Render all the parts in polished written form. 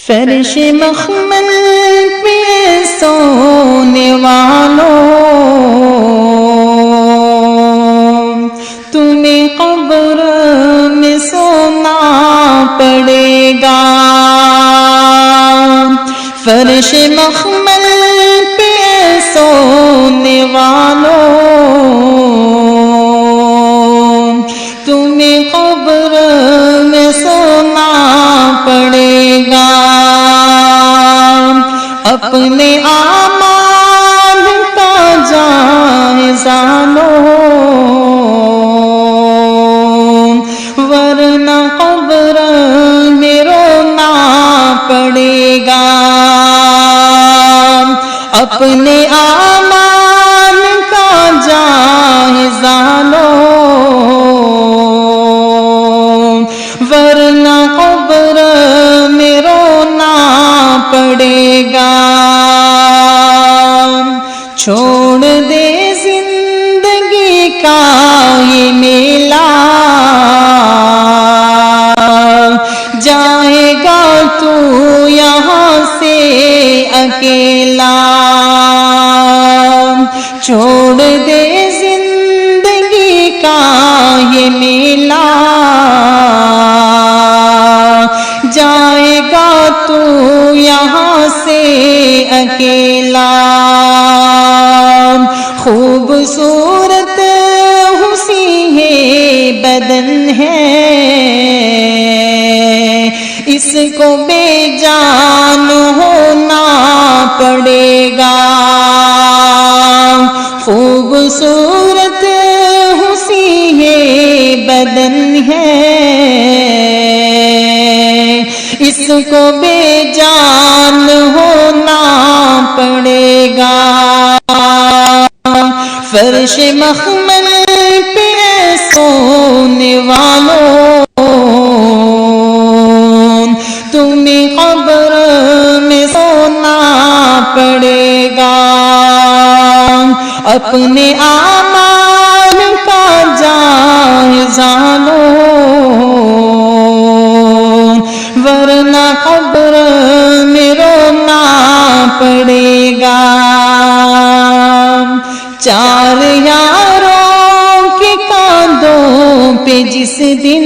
فرش مخمل پہ سونے والوں، تمہیں قبر میں سونا پڑے گا۔ فرش مخمل پہ سونے والوں، تمہیں قبر میں سونا پڑے گا۔ اپنے اعمال کا جائزہ لو، ورنہ قبر میں رونا پڑے گا۔ اپنے اعمال کا جائزہ لو، ورنہ قبر میں رونا پڑے گا۔ چھوڑ دے زندگی کا یہ میلہ، جائے گا تو یہاں سے اکیلا۔ چھوڑ دے زندگی کا یہ میلہ، جائے گا تو یہاں سے اکیلا۔ خوبصورت حسین بدن ہے، اس کو بے جان ہونا پڑے گا۔ خوبصورت حسین بدن ہے، اس کو بے جان ہونا پڑے گا۔ فرش مخمل پہ سونے والوں، تمہیں قبر میں سونا پڑے گا۔ اپنے اعمال کا جائزہ لو، ورنہ قبر میں رونا پڑے گا۔ چار یاروں کے کاندھوں پہ جس دن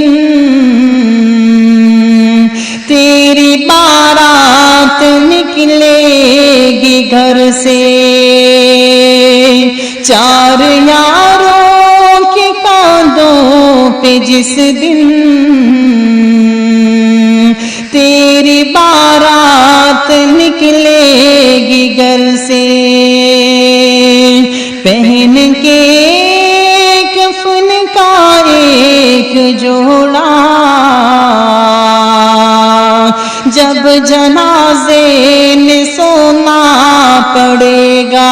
تیری بارات نکلے گی گھر سے، چار یاروں کے کاندھوں پہ جس دن تیری بارات نکلے گی گھر سے، پہن کے کفن کا ایک جوڑا، جب جنازے میں سونا پڑے گا۔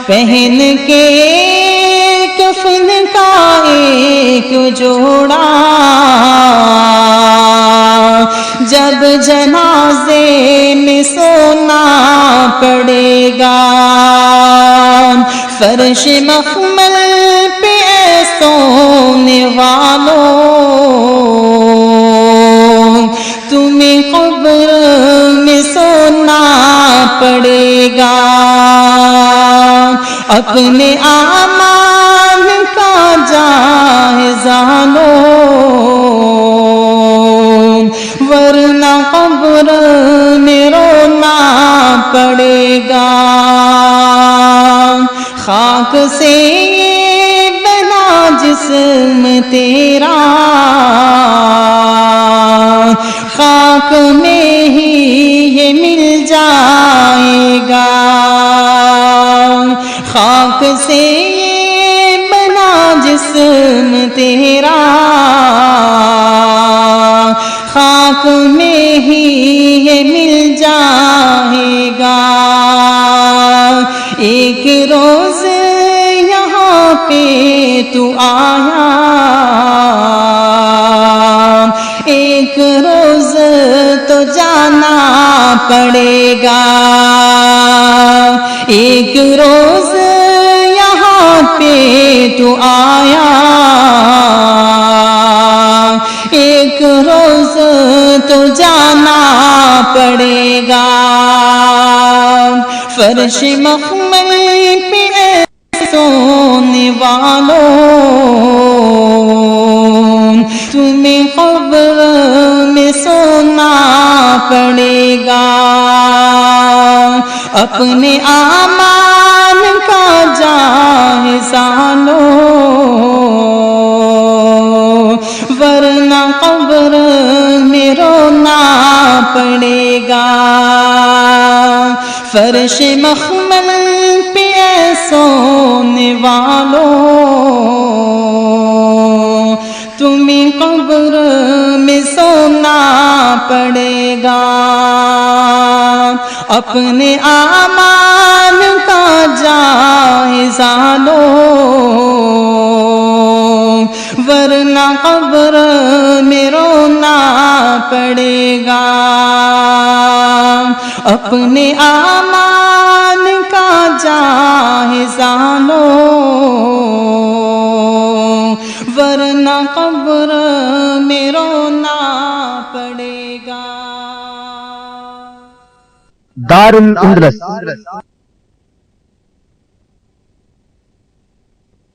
پہن کے کفن کا ایک جوڑا، جب جنازے میں سونا پڑے گا۔ فرش مخمل پہ سونے والوں، تمہیں قبر میں سونا پڑے گا۔ اپنے اعمال کا جائزہ لو، ورنہ قبر میں رونا پڑے گا۔ خاک سے بنا جسم تیرا، خاک میں ہی یہ مل جائے گا۔ خاک سے بنا جسم تیرا، خاک میں ہی یہ مل جائے گا۔ ایک روز یہاں پہ تو آیا، ایک روز تو جانا پڑے گا۔ ایک روز یہاں پہ تو آیا، ایک روز تو جانا پڑے گا فرش مخمل پہ سونے والوں تمہیں قبر میں سونا پڑے گا اپنے اعمال کا جائزہ لو ورنہ قبر میں رونا پڑے گا فرش مخمل پہ سونے والوں تمہیں قبر میں سونا پڑے گا اپنے اعمال کا جائزہ لو ورنہ قبر میں رونا پڑے گا اپنے اعمال کا جائزہ لو ورنہ قبر میں رونا پڑے گا دار الاندلس